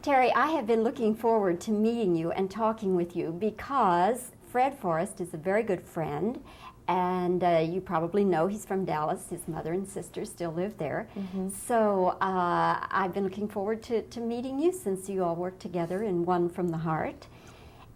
Teri, I have been looking forward to meeting you and talking with you because Fred Forrest is a very good friend, and you probably know he's from Dallas. His mother and sister still live there. So I've been looking forward to meeting you since you all work together in One from the Heart.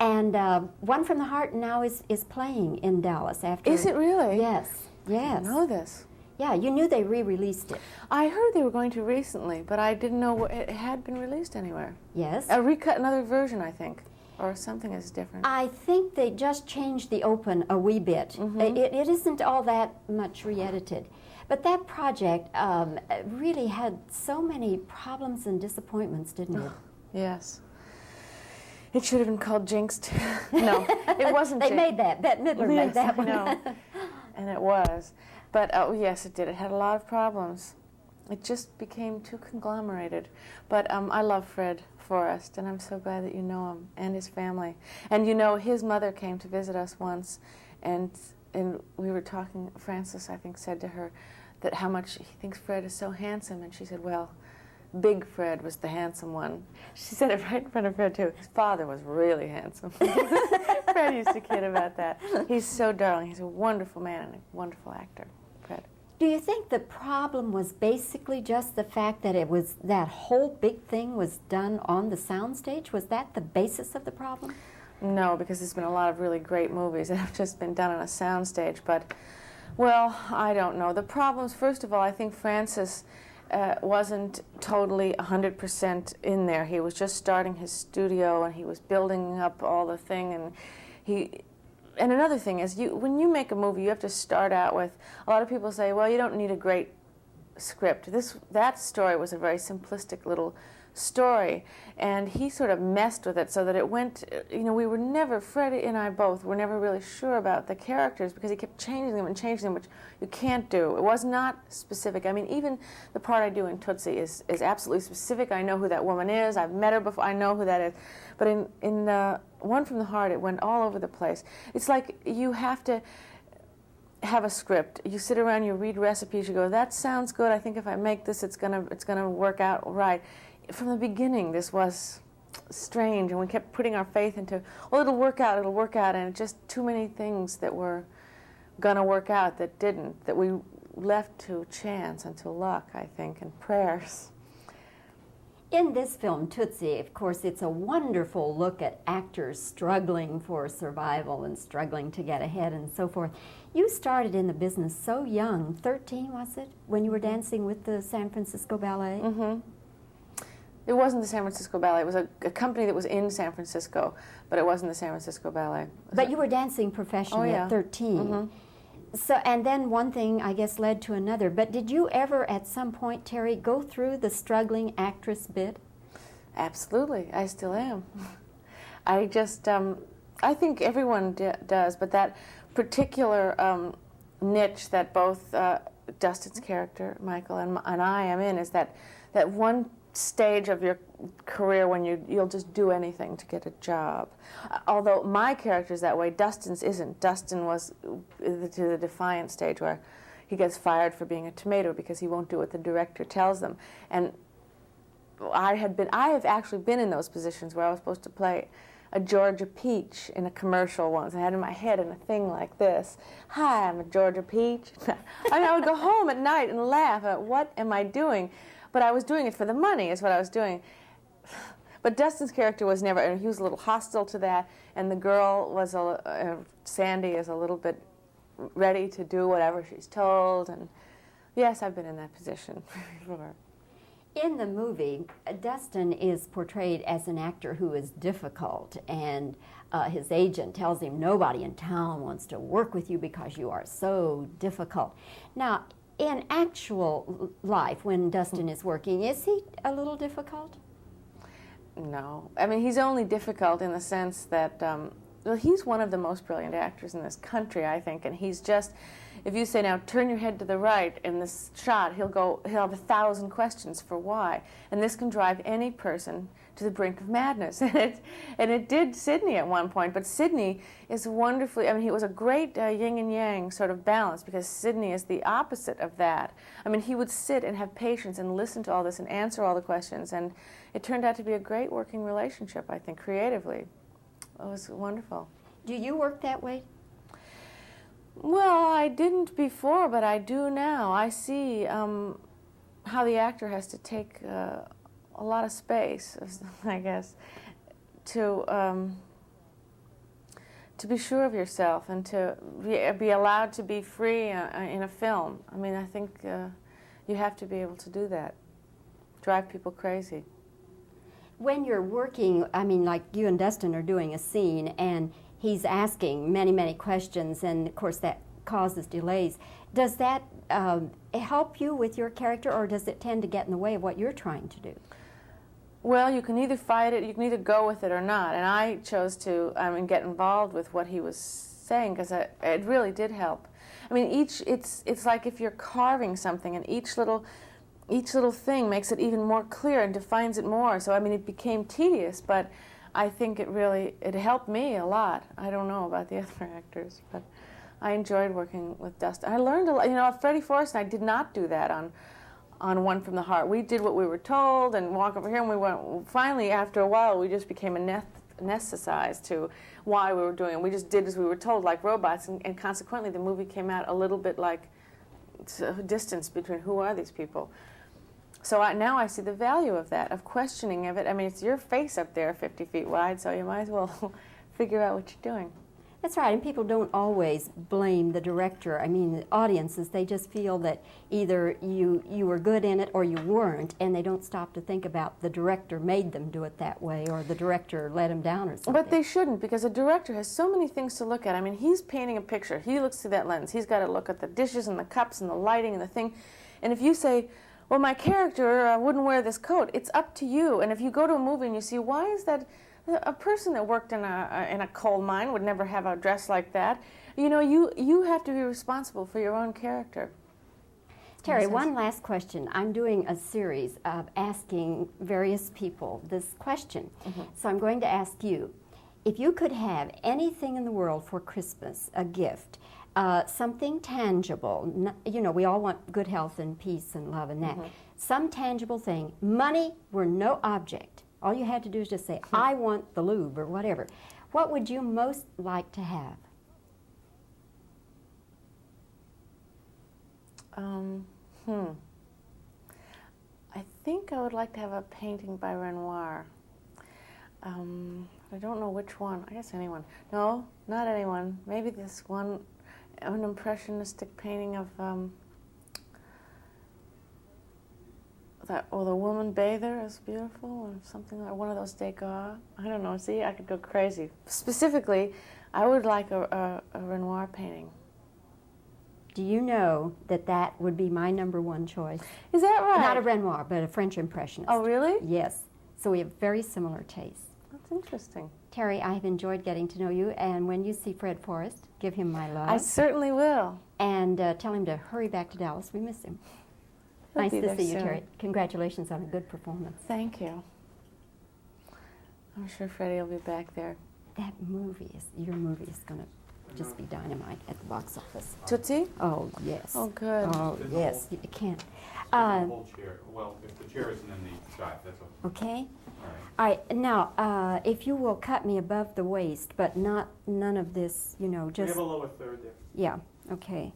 And One from the Heart now is playing in Dallas after. Is it really? Yes, yes. I didn't know this. Yeah, you knew they re-released it. I heard they were going to recently, but I didn't know it had been released anywhere. Yes. A recut, another version, I think, or something is different. I think they just changed the open a wee bit. It isn't all that much re-edited. But that project really had so many problems and disappointments, didn't it? Yes. It should have been called Jinxed. No, it wasn't. They made that. Bette Midler made that one. No, and it was. But oh yes, it did. It had a lot of problems. It just became too conglomerated. But I love Fred Forrest, and I'm so glad that you know him and his family. And you know, his mother came to visit us once, and we were talking. Francis, I think, said to her that how much he thinks Fred is so handsome, and she said, well, Big Fred was the handsome one. She said it right in front of Fred, too. His father was really handsome. Fred used to kid about that. He's so darling. He's a wonderful man and a wonderful actor, Fred. Do you think the problem was basically just the fact that that whole big thing was done on the soundstage? Was that the basis of the problem? No, because there's been a lot of really great movies that have just been done on a soundstage. But, well, I don't know. The problems, first of all, I think Francis wasn't totally 100% in there. He was just starting his studio, and he was building up all the thing, and another thing is, when you make a movie, you have to start out with, a lot of people say, well, you don't need a great script. That story was a very simplistic little story, and he sort of messed with it so that it went, you know, we were never, Fred and I both, were never really sure about the characters because he kept changing them and changing them, which you can't do. It was not specific. I mean, even the part I do in Tootsie is absolutely specific. I know who that woman is. I've met her before. I know who that is. But in One from the Heart, it went all over the place. It's like you have to have a script. You sit around, you read recipes, you go, that sounds good. I think if I make this, it's gonna work out right. From the beginning, this was strange, and we kept putting our faith into, well, it'll work out, and just too many things that were going to work out that didn't, that we left to chance and to luck, I think, and prayers. In this film, Tootsie, of course, it's a wonderful look at actors struggling for survival and struggling to get ahead and so forth. You started in the business so young, 13, was it, when you were dancing with the San Francisco Ballet? It wasn't the San Francisco Ballet. It was a company that was in San Francisco, but it wasn't the San Francisco Ballet. But you were dancing professionally at 13. So, and then one thing, I guess, led to another. But did you ever, at some point, Teri, go through the struggling actress bit? Absolutely. I still am. I just, I think everyone does, but that particular niche that both Dustin's character, Michael, and I am in is that one stage of your career when you'll just do anything to get a job. Although my character's that way, Dustin's isn't. Dustin was to the defiant stage where he gets fired for being a tomato because he won't do what the director tells them. And I have actually been in those positions where I was supposed to play a Georgia Peach in a commercial once. I had in my head in a thing like this. Hi, I'm a Georgia Peach. I would go home at night and laugh at what am I doing? But I was doing it for the money, is what I was doing. But Dustin's character was never, and he was a little hostile to that, and the girl was, Sandy is a little bit ready to do whatever she's told, and yes, I've been in that position before. In the movie, Dustin is portrayed as an actor who is difficult, and his agent tells him nobody in town wants to work with you because you are so difficult. Now, in actual life, when Dustin is working, is he a little difficult? No. I mean, he's only difficult in the sense that, well, he's one of the most brilliant actors in this country, I think, and he's just, if you say, now, turn your head to the right in this shot, he'll have 1,000 questions for why. And this can drive any person to the brink of madness. And it did Sidney at one point, but Sidney is wonderfully, I mean, he was a great yin and yang sort of balance, because Sidney is the opposite of that. I mean, he would sit and have patience and listen to all this and answer all the questions, and it turned out to be a great working relationship, I think, creatively. It was wonderful. Do you work that way? Well, I didn't before, but I do now. I see how the actor has to take a lot of space, I guess, to be sure of yourself and to be allowed to be free in a film. I mean, I think you have to be able to do that. Drive people crazy. When you're working, I mean, like you and Dustin are doing a scene, and he's asking many, many questions, and of course that causes delays. Does that help you with your character, or does it tend to get in the way of what you're trying to do? Well, you can either fight it, you can either go with it or not. And I chose to get involved with what he was saying, because it really did help. I mean, it's like if you're carving something, and each little thing makes it even more clear and defines it more. So I mean, it became tedious, but I think it helped me a lot. I don't know about the other actors, but I enjoyed working with Dustin. I learned a lot. You know, Freddie Forrest and I did not do that on One from the Heart. We did what we were told and walk over here, and we went. Finally, after a while, we just became anesthetized to why we were doing it. We just did as we were told, like robots, and consequently, the movie came out a little bit like a distance between who are these people. So now I see the value of that, of questioning of it. I mean, it's your face up there 50 feet wide, so you might as well figure out what you're doing. That's right, and people don't always blame the director. I mean, the audiences, they just feel that either you were good in it or you weren't, and they don't stop to think about the director made them do it that way, or the director let them down or something. But they shouldn't, because a director has so many things to look at. I mean, he's painting a picture. He looks through that lens. He's got to look at the dishes and the cups and the lighting and the thing. And if you say, well, my character wouldn't wear this coat, it's up to you. And if you go to a movie and you see, why is that a person that worked in a coal mine would never have a dress like that? You know, you have to be responsible for your own character. Teri, one last question. I'm doing a series of asking various people this question. Mm-hmm. So I'm going to ask you, if you could have anything in the world for Christmas, a gift, something tangible, you know, we all want good health and peace and love and that. Mm-hmm. Some tangible thing. Money were no object. All you had to do is just say, I want the lube or whatever. What would you most like to have? I think I would like to have a painting by Renoir. I don't know which one. I guess anyone. No, not anyone. Maybe this one, an impressionistic painting of the woman bather is beautiful, or something like one of those Garr. I don't know. See, I could go crazy. Specifically, I would like a Renoir painting. Do you know that would be my #1 choice? Is that right? Not a Renoir, but a French Impressionist. Oh, really? Yes. So we have very similar tastes. That's interesting. Teri, I have enjoyed getting to know you, and when you see Fred Forrest, give him my love. I certainly will. And tell him to hurry back to Dallas. We miss him. Nice to see you, Teri. Congratulations on a good performance. Thank you. I'm sure Freddie will be back there. That your movie is going to just be dynamite at the box office. Tootsie? Oh, yes. Oh, good. Oh, yes, you can't. Whole chair. Well, if the chair isn't in the shot, that's okay. All right. Now, if you will cut me above the waist, but none of this, you know, just... We have a lower third there. Yeah, okay.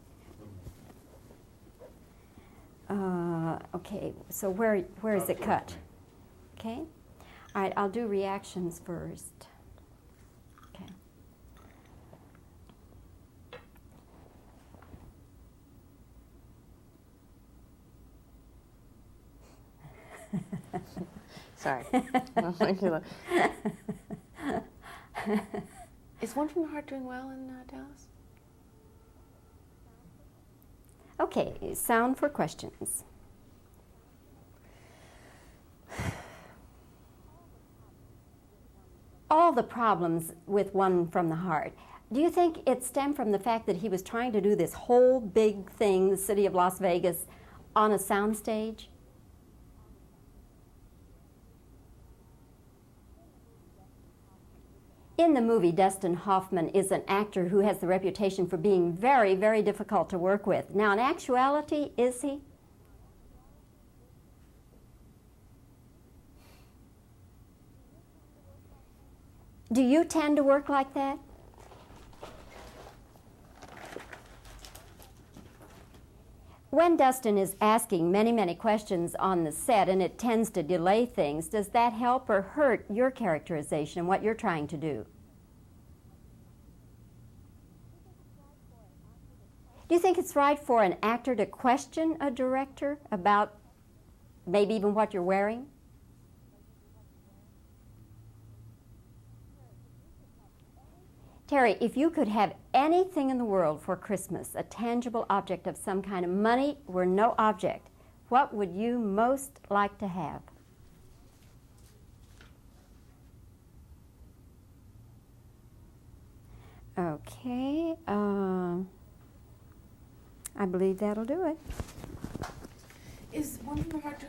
Okay, so where is it cut? Okay. All right, I'll do reactions first. Okay. Sorry. Is One from the Heart doing well in Dallas? Okay, sound for questions. All the problems with One from the Heart, do you think it stemmed from the fact that he was trying to do this whole big thing, the city of Las Vegas, on a soundstage? In the movie, Dustin Hoffman is an actor who has the reputation for being very, very difficult to work with. Now, in actuality, is he? Do you tend to work like that? When Dustin is asking many, many questions on the set and it tends to delay things, does that help or hurt your characterization and what you're trying to do? Do you think it's right for an actor to question a director about maybe even what you're wearing? Teri, if you could have anything in the world for Christmas, a tangible object of some kind, of money were no object, what would you most like to have? Okay, I believe that'll do it. Is one from the heart